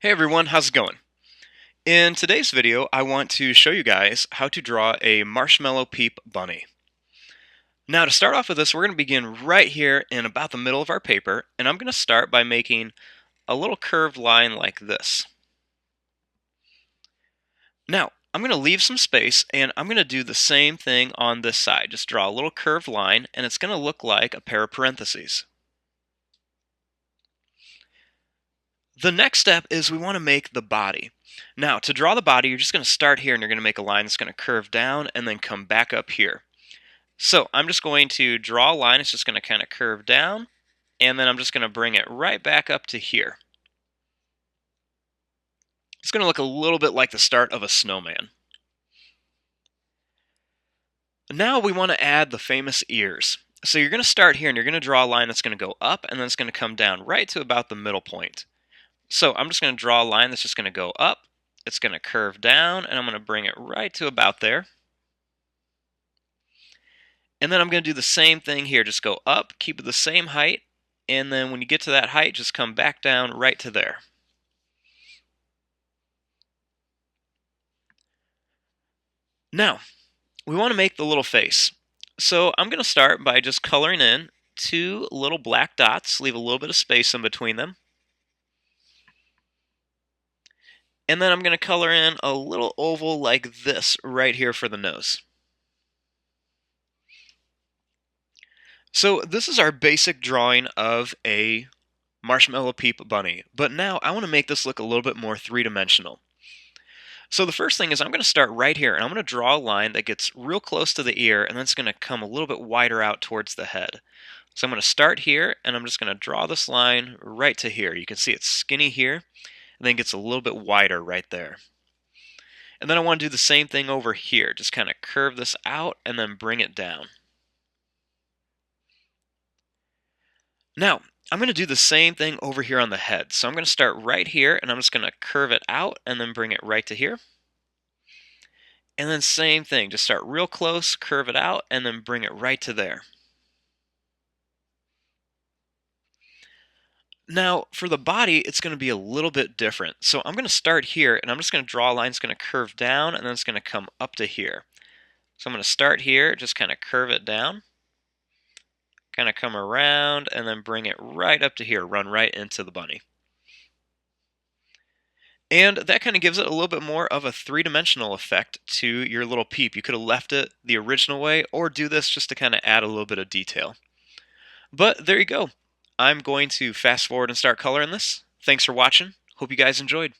Hey everyone, how's it going? In today's video, I want to show you guys how to draw a marshmallow peep bunny. Now to start off with this, we're going to begin right here in about the middle of our paper, and I'm going to start by making a little curved line like this. Now, I'm going to leave some space, and I'm going to do the same thing on this side. Just draw a little curved line, and it's going to look like a pair of parentheses. The next step is we want to make the body. Now, to draw the body, you're just going to start here and you're going to make a line that's going to curve down and then come back up here. So I'm just going to draw a line. It's just going to kind of curve down, and then I'm just going to bring it right back up to here. It's going to look a little bit like the start of a snowman. Now we want to add the famous ears. So you're going to start here and you're going to draw a line that's going to go up and then it's going to come down right to about the middle point. So I'm just going to draw a line that's just going to go up, it's going to curve down, and I'm going to bring it right to about there. And then I'm going to do the same thing here, just go up, keep it the same height, and then when you get to that height, just come back down right to there. Now, we want to make the little face. So I'm going to start by just coloring in two little black dots, leave a little bit of space in between them. And then I'm going to color in a little oval like this right here for the nose. So this is our basic drawing of a marshmallow peep bunny, but now I want to make this look a little bit more three-dimensional. So the first thing is I'm going to start right here and I'm going to draw a line that gets real close to the ear and then it's going to come a little bit wider out towards the head. So I'm going to start here and I'm just going to draw this line right to here. You can see it's skinny here and then it gets a little bit wider right there. And then I want to do the same thing over here. Just kind of curve this out and then bring it down. Now, I'm going to do the same thing over here on the head. So I'm going to start right here and I'm just going to curve it out and then bring it right to here. And then same thing, just start real close, curve it out, and then bring it right to there. Now, for the body, it's going to be a little bit different. So I'm going to start here and I'm just going to draw a line that's going to curve down and then it's going to come up to here. So I'm going to start here, just kind of curve it down, kind of come around, and then bring it right up to here, run right into the bunny. And that kind of gives it a little bit more of a three-dimensional effect to your little peep. You could have left it the original way or do this just to kind of add a little bit of detail. But there you go. I'm going to fast forward and start coloring this. Thanks for watching. Hope you guys enjoyed.